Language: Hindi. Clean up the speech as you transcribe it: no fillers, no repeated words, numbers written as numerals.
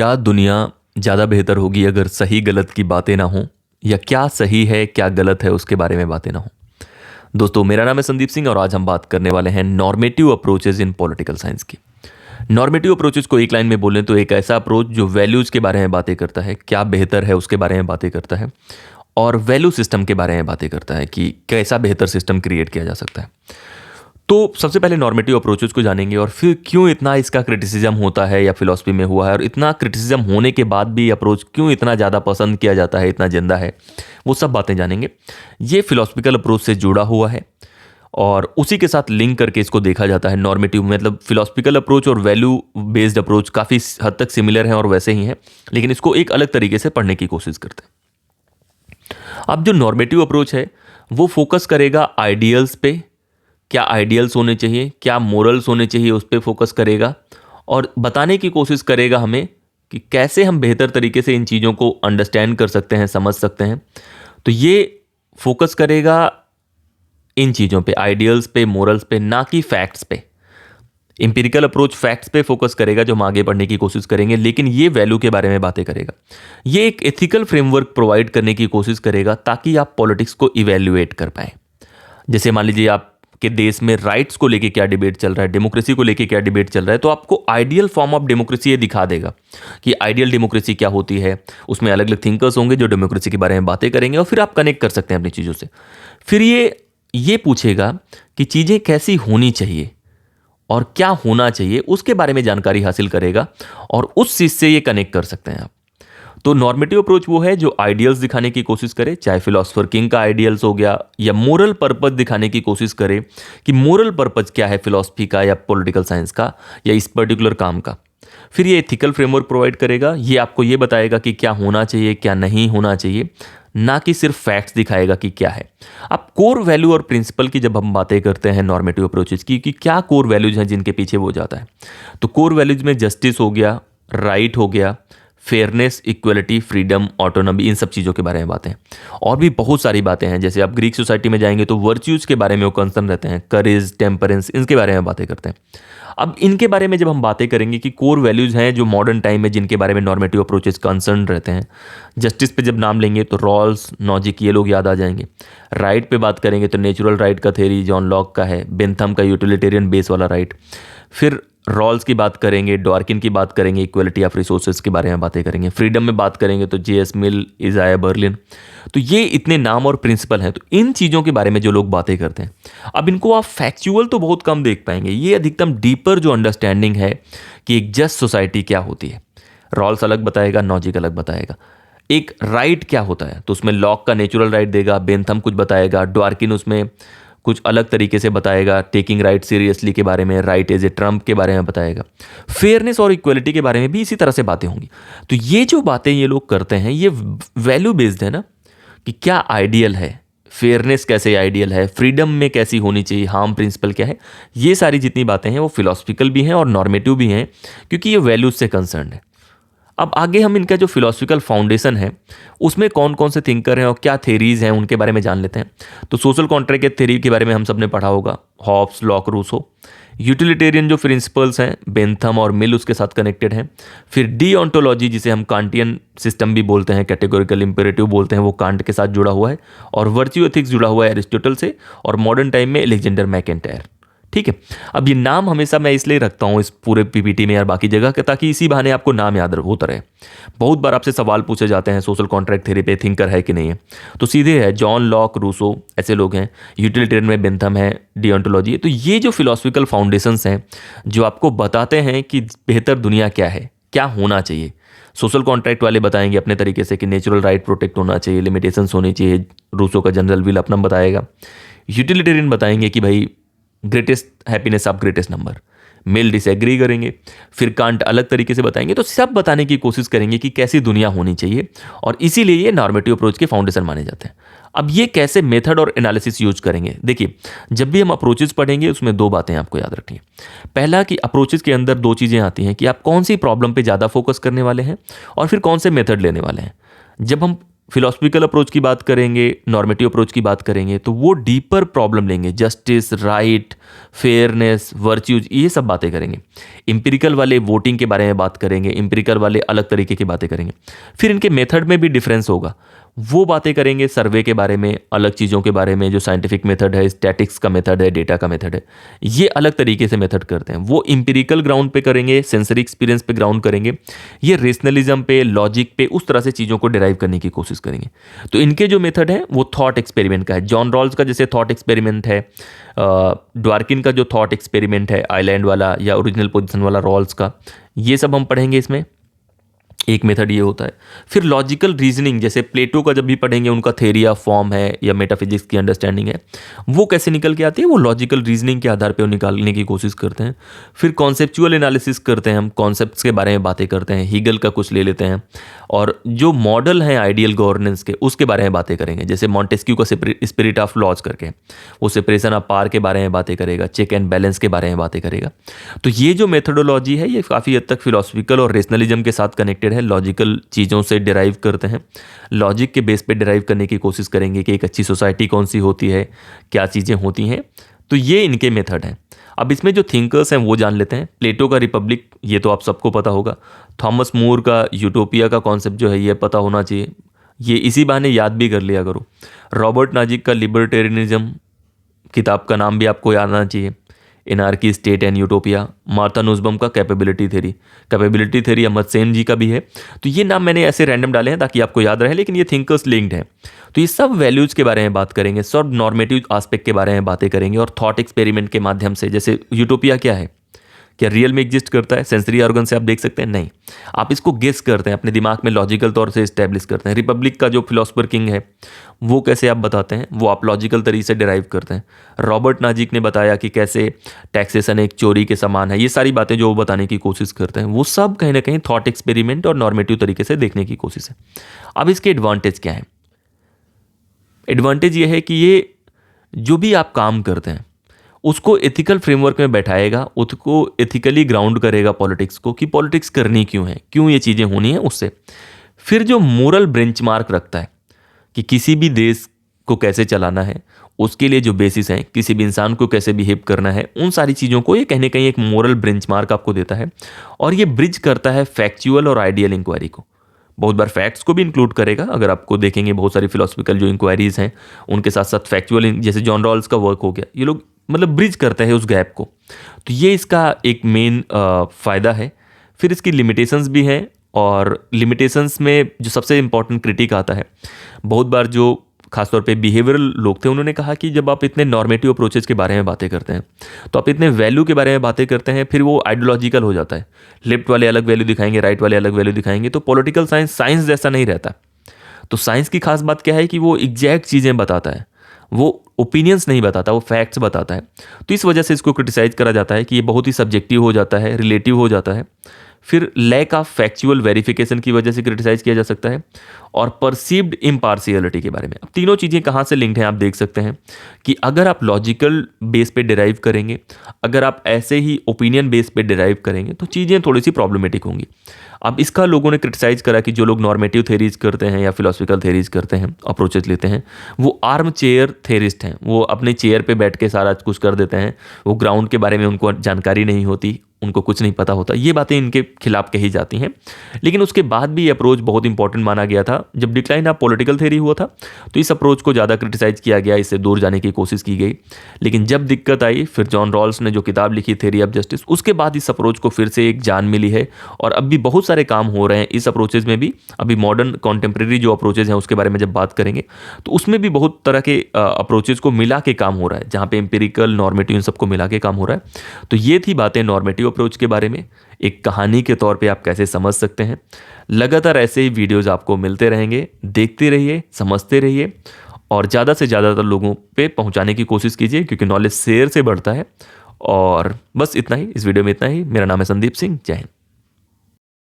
क्या दुनिया ज़्यादा बेहतर होगी अगर सही गलत की बातें ना हों, या क्या सही है क्या गलत है उसके बारे में बातें ना हों। दोस्तों, मेरा नाम है संदीप सिंह और आज हम बात करने वाले हैं नॉर्मेटिव अप्रोचेज इन पॉलिटिकल साइंस की। नॉर्मेटिव अप्रोचेज को एक लाइन में बोलें तो एक ऐसा अप्रोच जो वैल्यूज़ के बारे में बातें करता है, क्या बेहतर है उसके बारे में बातें करता है, और वैल्यू सिस्टम के बारे में बातें करता है कि कैसा बेहतर सिस्टम क्रिएट किया जा सकता है। तो सबसे पहले नॉर्मेटिव अप्रोचेस को जानेंगे और फिर क्यों इतना इसका क्रिटिसिज्म होता है या फिलॉसफी में हुआ है, और इतना क्रिटिसिज्म होने के बाद भी अप्रोच क्यों इतना ज़्यादा पसंद किया जाता है, इतना जिंदा है, वो सब बातें जानेंगे। ये फिलोसफिकल अप्रोच से जुड़ा हुआ है और उसी के साथ लिंक करके इसको देखा जाता है। नॉर्मेटिव मतलब फिलोसफिकल अप्रोच और वैल्यू बेस्ड अप्रोच काफ़ी हद तक सिमिलर हैं और वैसे ही हैं, लेकिन इसको एक अलग तरीके से पढ़ने की कोशिश करते हैं। अब जो नॉर्मेटिव अप्रोच है वो फोकस करेगा आइडियल्स पे, क्या आइडियल्स होने चाहिए, क्या मोरल्स होने चाहिए, उस पर फोकस करेगा और बताने की कोशिश करेगा हमें कि कैसे हम बेहतर तरीके से इन चीज़ों को अंडरस्टैंड कर सकते हैं, समझ सकते हैं। तो ये फोकस करेगा इन चीज़ों पे, आइडियल्स पे, मोरल्स पे, ना कि फैक्ट्स पे। इंपिरिकल अप्रोच फैक्ट्स पे फोकस करेगा जो हम आगे बढ़ने की कोशिश करेंगे, लेकिन ये वैल्यू के बारे में बातें करेगा। ये एक एथिकल फ्रेमवर्क प्रोवाइड करने की कोशिश करेगा ताकि आप पॉलिटिक्स को इवेल्युएट कर पाएँ। जैसे मान लीजिए आप के देश में राइट्स को लेके क्या डिबेट चल रहा है, डेमोक्रेसी को लेके क्या डिबेट चल रहा है, तो आपको आइडियल फॉर्म ऑफ डेमोक्रेसी ये दिखा देगा कि आइडियल डेमोक्रेसी क्या होती है। उसमें अलग अलग थिंकर्स होंगे जो डेमोक्रेसी के बारे में बातें करेंगे और फिर आप कनेक्ट कर सकते हैं अपनी चीज़ों से। फिर ये पूछेगा कि चीज़ें कैसी होनी चाहिए और क्या होना चाहिए, उसके बारे में जानकारी हासिल करेगा और उस चीज़ से ये कनेक्ट कर सकते हैं आप। तो नॉर्मेटिव अप्रोच वो है जो आइडियल्स दिखाने की कोशिश करे, चाहे फिलोसोफर किंग का आइडियल्स हो गया, या मोरल पर्पस दिखाने की कोशिश करे कि मोरल पर्पस क्या है फिलोसफी का या पॉलिटिकल साइंस का या इस पर्टिकुलर काम का। फिर ये एथिकल फ्रेमवर्क प्रोवाइड करेगा, ये आपको ये बताएगा कि क्या होना चाहिए क्या नहीं होना चाहिए, ना कि सिर्फ फैक्ट्स दिखाएगा कि क्या है। अब कोर वैल्यू और प्रिंसिपल की जब हम बातें करते हैं नॉर्मेटिव अप्रोचेस की कि क्या कोर वैल्यूज हैं जिनके पीछे वो जाता है, तो कोर वैल्यूज में जस्टिस हो गया, राइट हो गया, फेयरनेस, इक्वलिटी, फ्रीडम, ऑटोनॉमी, इन सब चीज़ों के बारे में बातें हैं। और भी बहुत सारी बातें हैं, जैसे आप ग्रीक सोसाइटी में जाएंगे तो वर्च्यूज़ के बारे में वो कंसर्न रहते हैं, करेज, टेम्परेंस, इनके बारे में बातें करते हैं। अब इनके बारे में जब हम बातें करेंगे कि कोर वैल्यूज़ हैं जो मॉडर्न टाइम में जिनके बारे में नॉर्मेटिव अप्रोचेस कंसर्न रहते हैं। जस्टिस पे जब नाम लेंगे तो रॉल्स, नॉजिक, ये लोग याद आ जाएंगे। राइट पे बात करेंगे तो नेचुरल राइट का थ्योरी जॉन लॉक का है, बेंथम का यूटिलिटेरियन बेस वाला राइट। फिर रॉल्स की बात करेंगे, डॉर्किन की बात करेंगे, इक्वलिटी ऑफ रिसोर्सेज के बारे में बातें करेंगे। फ्रीडम में बात करेंगे तो J.S. मिल, इजाया बर्लिन। तो ये इतने नाम और प्रिंसिपल हैं। तो इन चीज़ों के बारे में जो लोग बातें करते हैं, अब इनको आप फैक्चुअल तो बहुत कम देख पाएंगे, ये अधिकतम डीपर जो अंडरस्टैंडिंग है कि एक जस्ट सोसाइटी क्या होती है। रॉल्स अलग बताएगा, नॉजिक अलग बताएगा। एक राइट क्या होता है तो उसमें लॉक का नेचुरल राइट देगा, बेंथम कुछ बताएगा, डॉर्किन उसमें कुछ अलग तरीके से बताएगा, टेकिंग राइट सीरियसली के बारे में, राइट एज ए ट्रम्प के बारे में बताएगा। फेयरनेस और इक्वलिटी के बारे में भी इसी तरह से बातें होंगी। तो ये जो बातें ये लोग करते हैं ये वैल्यू बेस्ड है ना, कि क्या आइडियल है, फेयरनेस कैसे आइडियल है, फ्रीडम में कैसी होनी चाहिए, हार्म प्रिंसिपल क्या है। ये सारी जितनी बातें हैं वो फिलोसफिकल भी हैं और नॉर्मेटिव भी हैं, क्योंकि ये वैल्यूज से कंसर्न है। अब आगे हम इनका जो फिलोसफिकल फाउंडेशन है उसमें कौन कौन से थिंकर हैं और क्या थेरीज हैं उनके बारे में जान लेते हैं। तो सोशल कॉन्ट्रैक्ट के थेरी के बारे में हम सब ने पढ़ा होगा, हॉब्स, लॉक, रूसो। यूटिलिटेरियन जो प्रिंसिपल्स हैं, बेंथम और मिल उसके साथ कनेक्टेड हैं। फिर डीओंटोलॉजी जिसे हम कांटियन सिस्टम भी बोलते हैं, कैटेगोरिकल इंपेरेटिव बोलते हैं, वो कांट के साथ जुड़ा हुआ है। और वर्च्यू एथिक्स जुड़ा हुआ है एरिस्टोटल से, और मॉडर्न टाइम में अलेक्जेंडर मैकेंटायर। ठीक है, अब ये नाम हमेशा मैं इसलिए रखता हूँ इस पूरे पीपीटी में या बाकी जगह के, ताकि इसी बहाने आपको नाम याद होता रहे। बहुत बार आपसे सवाल पूछे जाते हैं सोशल कॉन्ट्रैक्ट थ्योरी पे थिंकर है कि नहीं है, तो सीधे है जॉन लॉक, रूसो, ऐसे लोग हैं। यूटिलिटेरियन में बेंथम है, डिओंटोलॉजी। तो ये जो फिलोसफिकल फाउंडेशंस हैं जो आपको बताते हैं कि बेहतर दुनिया क्या है, क्या होना चाहिए। सोशल कॉन्ट्रैक्ट वाले बताएंगे अपने तरीके से कि नेचुरल राइट प्रोटेक्ट होना चाहिए, लिमिटेशंस होनी चाहिए, रूसो का जनरल विल अपना बताएगा। यूटिलिटेरियन बताएंगे कि भाई greatest happiness of greatest number. Mill disagree करेंगे। फिर कांट अलग तरीके से बताएंगे। तो सब बताने की कोशिश करेंगे कि कैसी दुनिया होनी चाहिए, और इसीलिए ये नॉर्मेटिव अप्रोच के फाउंडेशन माने जाते हैं। अब ये कैसे मेथड और एनालिसिस यूज करेंगे, देखिए जब भी हम अप्रोचेस पढ़ेंगे उसमें दो बातें आपको याद रखनी है। पहला कि अप्रोचेस के अंदर दो चीज़ें आती हैं कि आप कौन सी प्रॉब्लम पे ज़्यादा फोकस करने वाले हैं और फिर कौन से मेथड लेने वाले हैं। जब हम फिलोसफिकल अप्रोच की बात करेंगे, नॉर्मेटिव अप्रोच की बात करेंगे, तो वो डीपर प्रॉब्लम लेंगे, जस्टिस, राइट, फेयरनेस, वर्च्यूज, ये सब बातें करेंगे। इंपिरिकल वाले वोटिंग के बारे में बात करेंगे, इंपिरिकल वाले अलग तरीके की बातें करेंगे। फिर इनके मेथड में भी डिफरेंस होगा, वो बातें करेंगे सर्वे के बारे में, अलग चीज़ों के बारे में, जो साइंटिफिक मेथड है, स्टैटिक्स का मेथड है, डेटा का मेथड है, ये अलग तरीके से मेथड करते हैं। वो इंपिरिकल ग्राउंड पे करेंगे, सेंसरी एक्सपीरियंस पे ग्राउंड करेंगे, ये रेशनलिज्म पे, लॉजिक पे, उस तरह से चीज़ों को डिराइव करने की कोशिश करेंगे। तो इनके जो मेथड है वो थॉट एक्सपेरिमेंट का है। जॉन रॉल्स का जैसे थॉट एक्सपेरिमेंट है, ड्वार्किन का जो थॉट एक्सपेरिमेंट है, आइलैंड वाला या ओरिजिनल पोजिशन वाला रॉल्स का, ये सब हम पढ़ेंगे इसमें। एक मेथड ये होता है। फिर लॉजिकल रीजनिंग, जैसे प्लेटो का जब भी पढ़ेंगे, उनका थ्योरी ऑफ फॉर्म है या मेटाफिजिक्स की अंडरस्टैंडिंग है, वो कैसे निकल के आती है, वो लॉजिकल रीजनिंग के आधार पे वो निकालने की कोशिश करते हैं। फिर कॉन्सेप्चुअल एनालिसिस करते हैं, हम कॉन्सेप्ट्स के बारे में बातें करते हैं, हीगल का कुछ ले लेते हैं, और जो मॉडल हैं आइडियल गवर्नेंस के, उसके बारे में बातें करेंगे। जैसे मॉन्टेस्क्यू का स्पिरिट ऑफ लॉज करके, वो सेपरेशन ऑफ पावर के बारे में बातें करेगा, चेक एंड बैलेंस के बारे में बातें करेगा। तो ये जो मेथडोलॉजी है, ये काफ़ी हद तक फिलोसफिकल और रेशनलिज्म के साथ कनेक्टेड है। लॉजिकल चीज़ों से डिराइव करते हैं, लॉजिक के बेस पे डिराइव करने की कोशिश करेंगे कि एक अच्छी सोसाइटी कौन सी होती है, क्या चीज़ें होती हैं। तो ये इनके मेथड हैं। अब इसमें जो थिंकर्स हैं वो जान लेते हैं। प्लेटो का रिपब्लिक, ये तो आप सबको पता होगा। थॉमस मोर का यूटोपिया का कॉन्सेप्ट जो है, ये पता होना चाहिए, ये इसी बहाने याद भी कर लिया करो। रॉबर्ट नाजिक का लिबर्टेरियनिज्म किताब का नाम भी आपको याद आना चाहिए, anarchy, state and utopia. Martha Nussbaum का कैपेबिलिटी थ्योरी अहमद सेन जी का भी है। तो ये नाम मैंने ऐसे रैंडम डाले हैं ताकि आपको याद रहे, लेकिन ये थिंकर्स लिंक्ड हैं। तो ये सब वैल्यूज़ के बारे में बात करेंगे, सब नॉर्मेटिव आस्पेक्ट के बारे में बातें करेंगे, और थॉट एक्सपेरिमेंट के माध्यम से, जैसे यूटोपिया क्या है, क्या रियल में एग्जिस्ट करता है, सेंसरी ऑर्गन से आप देख सकते हैं, नहीं, आप इसको गेस करते हैं, अपने दिमाग में लॉजिकल तौर से इस्टेब्लिश करते हैं। रिपब्लिक का जो फिलोसफर किंग है, वो कैसे आप बताते हैं, वो आप लॉजिकल तरीके से डिराइव करते हैं। रॉबर्ट नाजिक ने बताया कि कैसे टैक्सेशन एक चोरी के समान है, ये सारी बातें जो वो बताने की कोशिश करते हैं, वो सब कहीं ना कहीं थॉट एक्सपेरिमेंट और नॉर्मेटिव तरीके से देखने की कोशिश है। अब इसके एडवांटेज क्या है? एडवांटेज ये है कि ये जो भी आप काम करते हैं उसको एथिकल फ्रेमवर्क में बैठाएगा, उसको एथिकली ग्राउंड करेगा पॉलिटिक्स को, कि पॉलिटिक्स करनी क्यों है, क्यों ये चीज़ें होनी है उससे। फिर जो मोरल बेंचमार्क रखता है कि किसी भी देश को कैसे चलाना है, उसके लिए जो बेसिस हैं, किसी भी इंसान को कैसे बिहेव करना है, उन सारी चीज़ों को ये कहीं ना कहीं एक मोरल बेंचमार्क आपको देता है। और ये ब्रिज करता है फैक्चुअल और आइडियल इंक्वायरी को। बहुत बार फैक्ट्स को भी इंक्लूड करेगा। अगर आपको देखेंगे बहुत सारी फिलोसफिकल जो इंक्वायरीज हैं, उनके साथ साथ फैक्चुअल, जैसे जॉन रॉल्स का वर्क हो गया, ये लोग मतलब ब्रिज करते हैं उस गैप को। तो ये इसका एक मेन फ़ायदा है। फिर इसकी लिमिटेशंस भी हैं, और लिमिटेशंस में जो सबसे इंपॉर्टेंट क्रिटिक आता है, बहुत बार जो खासतौर पे बिहेवियरल लोग थे, उन्होंने कहा कि जब आप इतने नॉर्मेटिव अप्रोचेस के बारे में बातें करते हैं, तो आप इतने वैल्यू के बारे में बातें करते हैं, फिर वो आइडियोलॉजिकल हो जाता है। लेफ्ट वाले अलग वैल्यू दिखाएंगे, राइट वाले अलग वैल्यू दिखाएंगे, तो पॉलिटिकल साइंस जैसा नहीं रहता। तो साइंस की खास बात क्या है कि वो एग्जैक्ट चीज़ें बताता है, वो ओपिनियंस नहीं बताता, वो फैक्ट्स बताता है। तो इस वजह से इसको क्रिटिसाइज करा जाता है कि ये बहुत ही सब्जेक्टिव हो जाता है, रिलेटिव हो जाता है। फिर लैक ऑफ फैक्चुअल वेरिफिकेशन की वजह से क्रिटिसाइज किया जा सकता है, और परसीव्ड इम्पार्शियलिटी के बारे में। अब तीनों चीज़ें कहाँ से लिंक्ड हैं आप देख सकते हैं कि अगर आप लॉजिकल बेस पे डिराइव करेंगे, अगर आप ऐसे ही ओपिनियन बेस पे डिराइव करेंगे, तो चीज़ें थोड़ी सी प्रॉब्लमेटिक होंगी। अब इसका लोगों ने क्रिटिसाइज करा कि जो लोग नॉर्मेटिव थेरीज करते हैं या फिलोसफिकल थेरीज करते हैं, अप्रोचेस लेते हैं, वो आर्म चेयर थेरिस्ट हैं। वो अपने चेयर पे बैठ के सारा कुछ कर देते हैं, वो ग्राउंड के बारे में उनको जानकारी नहीं होती, उनको कुछ नहीं पता होता। ये बातें इनके खिलाफ कही जाती हैं। लेकिन उसके बाद भी ये अप्रोच बहुत इंपॉर्टेंट माना गया था। जब डिक्लाइन ऑफ पॉलिटिकल थ्योरी हुआ था, तो इस अप्रोच को ज़्यादा क्रिटिसाइज किया गया, इससे दूर जाने की कोशिश की गई। लेकिन जब दिक्कत आई, फिर जॉन रॉल्स ने जो किताब लिखी थ्योरी ऑफ जस्टिस, उसके बाद इस अप्रोच को फिर से एक जान मिली है, और अब भी बहुत सारे काम हो रहे हैं इस अप्रोचेज में भी। अभी मॉडर्न कॉन्टेम्प्रेरी जो अप्रोचेज हैं उसके बारे में जब बात करेंगे, तो उसमें भी बहुत तरह के अप्रोचेज को मिला के काम हो रहा है, जहाँ पे एम्पिरिकल, नॉर्मेटिव, इन सबको मिला के काम हो रहा है। तो ये थी बातें नॉर्मेटिव अप्रोच के बारे में, एक कहानी के तौर पे आप कैसे समझ सकते हैं। लगातार ऐसे ही वीडियोस आपको मिलते रहेंगे, देखते रहिए, समझते रहिए, और ज़्यादा से ज़्यादातर लोगों पे पहुंचाने की कोशिश कीजिए, क्योंकि नॉलेज शेयर से बढ़ता है। और बस इतना ही, इस वीडियो में इतना ही। मेरा नाम है संदीप सिंह। जय हिंद।